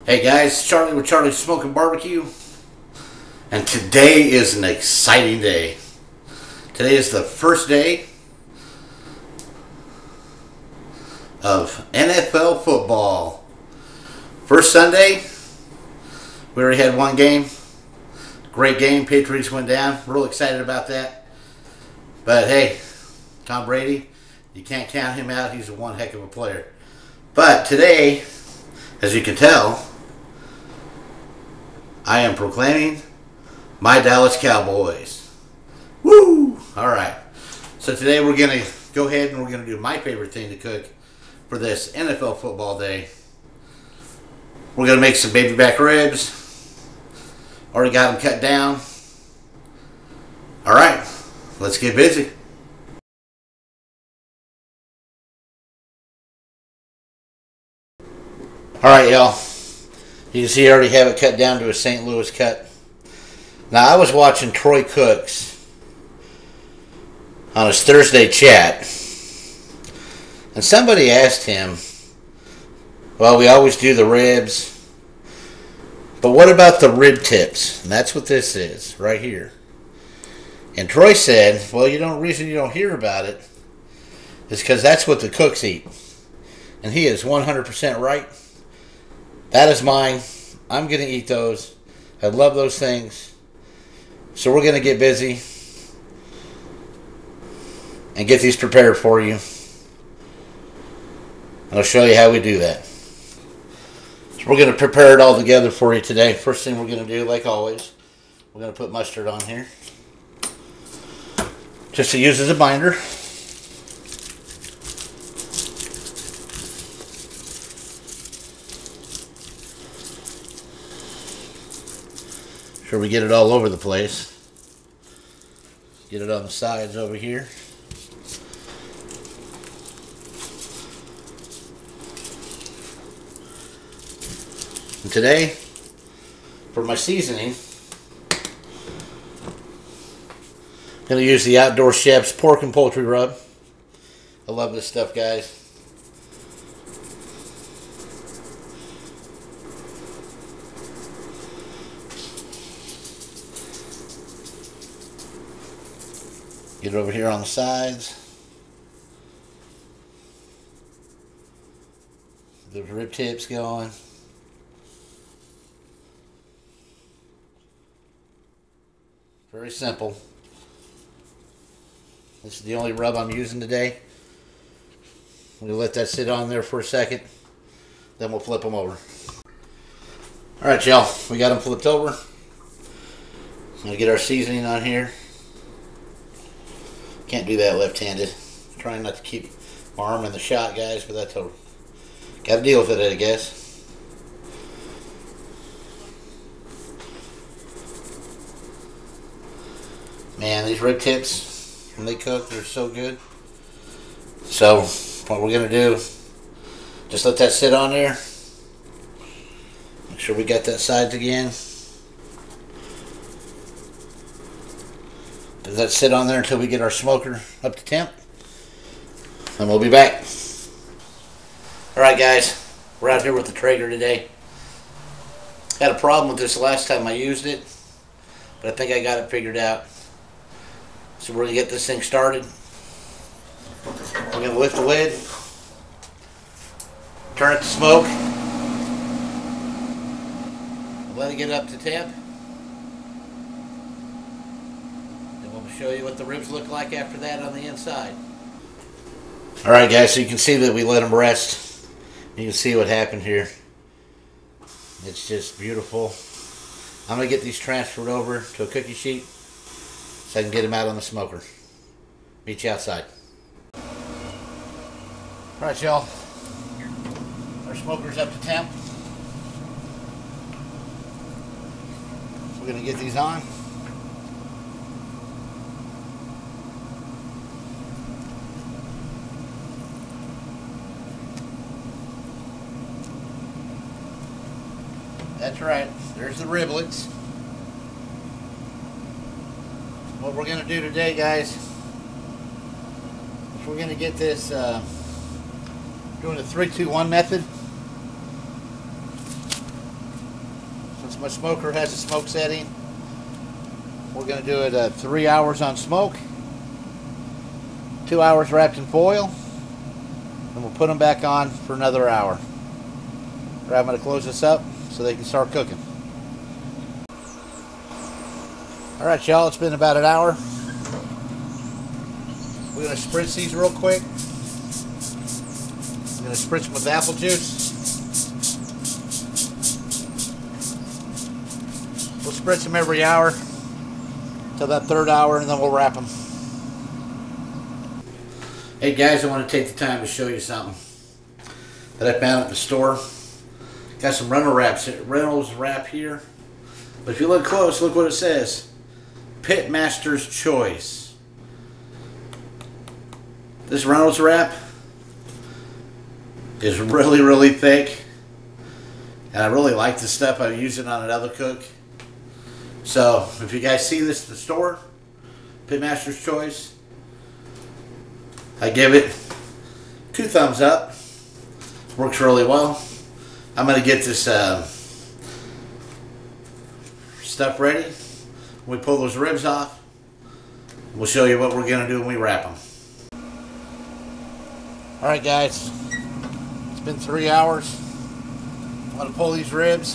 Hey guys, Charlie with Charlie Smoking Barbecue, and today is an exciting day. Today is the first day of NFL football. First Sunday, we already had one game. Great game, Patriots went down. Real excited about that. But hey, Tom Brady, you can't count him out. He's one heck of a player. But today, as you can tell, I am proclaiming my Dallas Cowboys. Woo! Alright. So today we're going to go ahead and we're going to do my favorite thing to cook for this NFL football day. We're going to make some baby back ribs. Already got them cut down. Alright. Let's get busy. Alright, y'all. You can see I already have it cut down to a St. Louis cut. Now, I was watching Troy Cooks on his Thursday chat, and somebody asked him, well, we always do the ribs, but what about the rib tips? And that's what this is, right here. And Troy said, well, reason you don't hear about it is because that's what the cooks eat. And he is 100% right. That is mine. I'm going to eat those. I love those things. So we're going to get busy and get these prepared for you. I'll show you how we do that. So we're going to prepare it all together for you today. First thing we're going to do, like always, we're going to put mustard on here. Just to use as a binder. Sure we get it all over the place. Get it on the sides over here. And today, for my seasoning, I'm going to use the Outdoor Chef's pork and poultry rub. I love this stuff, guys. Get it over here on the sides. The rib tips going. Very simple. This is the only rub I'm using today. We'll let that sit on there for a second. Then we'll flip them over. Alright, y'all. We got them flipped over. I'm going to get our seasoning on here. Can't do that left-handed. Trying not to keep my arm in the shot, guys, but that's over. Got to deal with it, I guess. Man, these rib tips, when they cook, they're so good. So, what we're going to do, just let that sit on there. Make sure we got that sides again. Let that sit on there until we get our smoker up to temp. And we'll be back. Alright guys, we're out here with the Traeger today. Had a problem with this last time I used it, but I think I got it figured out. So we're going to get this thing started. We're going to lift the lid, turn it to smoke, let it get up to temp. Show you what the ribs look like after that on the inside. Alright guys, so you can see that we let them rest. You can see what happened here. It's just beautiful. I'm going to get these transferred over to a cookie sheet so I can get them out on the smoker. Meet you outside. Alright y'all, our smoker's up to temp. We're going to get these on. That's right, there's the riblets. What we're going to do today, guys, is we're going to get this doing the 3-2-1 method. So my smoker has a smoke setting. We're going to do it 3 hours on smoke, 2 hours wrapped in foil, and we'll put them back on for another hour. I'm going to close this up so they can start cooking. Alright y'all, it's been about an hour. We're going to spritz these real quick. I'm going to spritz them with apple juice. We'll spritz them every hour till that third hour, and then we'll wrap them. Hey guys, I want to take the time to show you something that I found at the store. Got some Reynolds wrap here. But if you look close, look what it says. Pitmaster's Choice. This Reynolds wrap is really, really thick. And I really like this stuff. I use it on another cook. So, if you guys see this at the store, Pitmaster's Choice, I give it 2 thumbs up. Works really well. I'm going to get this stuff ready. When we pull those ribs off, we'll show you what we're going to do when we wrap them. Alright guys, it's been 3 hours. I'm going to pull these ribs,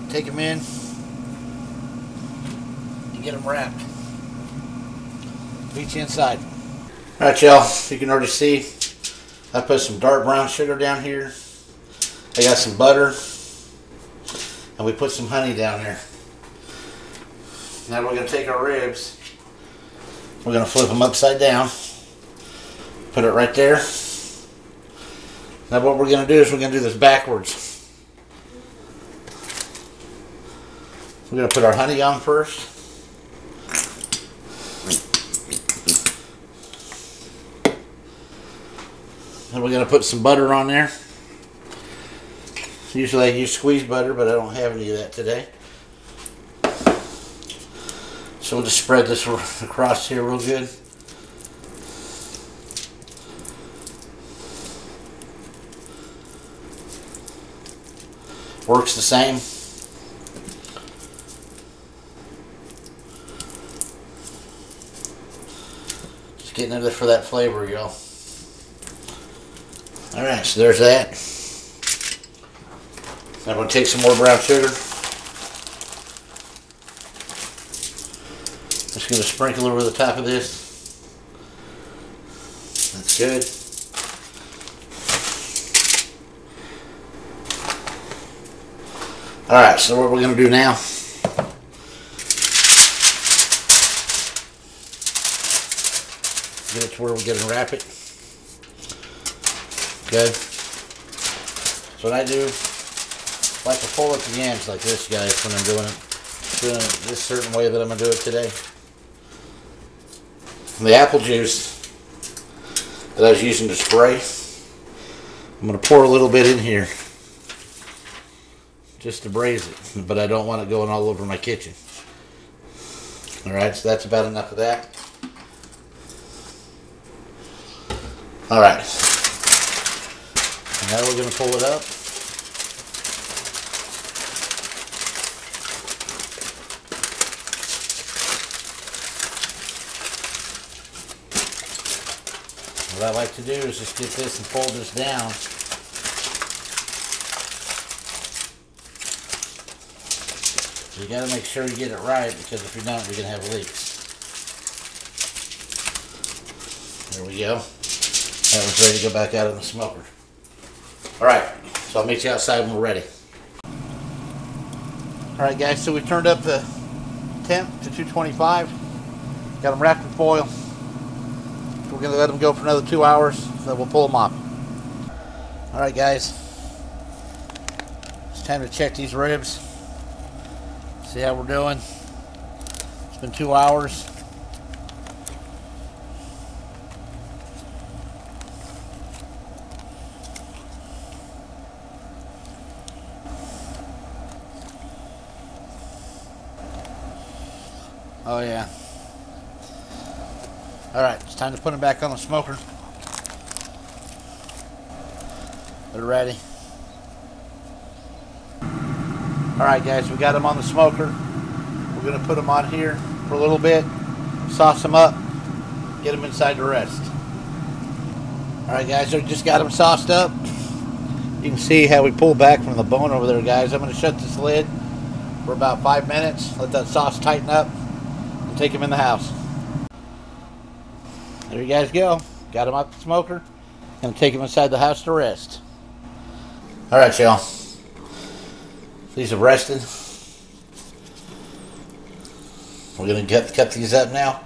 take them in, and get them wrapped. Meet you inside. Alright y'all, you can already see I put some dark brown sugar down here. I got some butter, and we put some honey down there. Now we're going to take our ribs, we're going to flip them upside down, put it right there. Now what we're going to do is we're going to do this backwards. We're going to put our honey on first. And we're going to put some butter on there. Usually I use squeezed butter, but I don't have any of that today. So we'll just spread this across here real good. Works the same. Just getting into for that flavor, y'all. Alright, so there's that. Now I'm going to take some more brown sugar. Just going to sprinkle over the top of this. That's good. Alright, so what we're going to do now, get it to where we're going to wrap it. Okay. So what I do, I like to pull at the ends like this, guys, when I'm doing it this certain way that I'm going to do it today. And the apple juice that I was using to spray, I'm going to pour a little bit in here just to braise it, but I don't want it going all over my kitchen. Alright, so that's about enough of that. Alright. Now we're going to pull it up. What I like to do is just get this and fold this down. You got to make sure you get it right, because if you don't, you're going to have leaks. There we go. That was ready to go back out in the smoker. Alright, so I'll meet you outside when we're ready. Alright guys, so we turned up the temp to 225. Got them wrapped in foil. We're going to let them go for another 2 hours, so we'll pull them off. Alright guys, it's time to check these ribs. See how we're doing. It's been 2 hours. Oh yeah. Alright, it's time to put them back on the smoker. They're ready. Alright guys, we got them on the smoker. We're going to put them on here for a little bit, sauce them up, get them inside to rest. Alright guys, we just got them sauced up. You can see how we pull back from the bone over there, guys. I'm going to shut this lid for about 5 minutes, let that sauce tighten up, and take them in the house. There you guys go. Got them off the smoker. Going to take them inside the house to rest. Alright y'all. These have rested. We're going to cut these up now.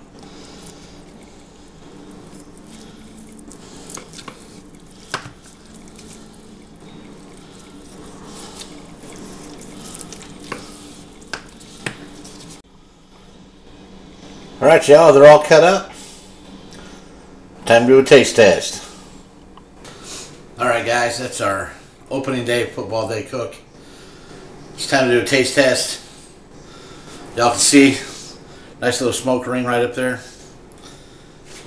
Alright y'all, they're all cut up. Time to do a taste test. Alright guys, that's our opening day football day cook. It's time to do a taste test. Y'all can see nice little smoke ring right up there.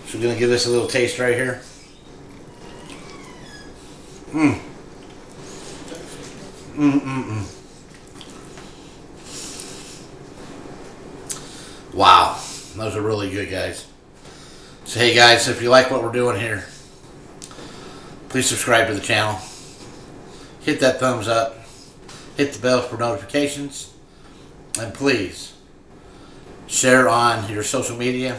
So we're going to give this a little taste right here. Wow, those are really good, guys. So hey guys, if you like what we're doing here, please subscribe to the channel. Hit that thumbs up. Hit the bell for notifications. And please share on your social media.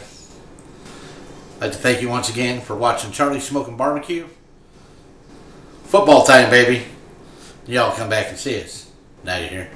I'd like to thank you once again for watching Charlie Smoking Barbecue. Football time, baby. Y'all come back and see us. Now you're here.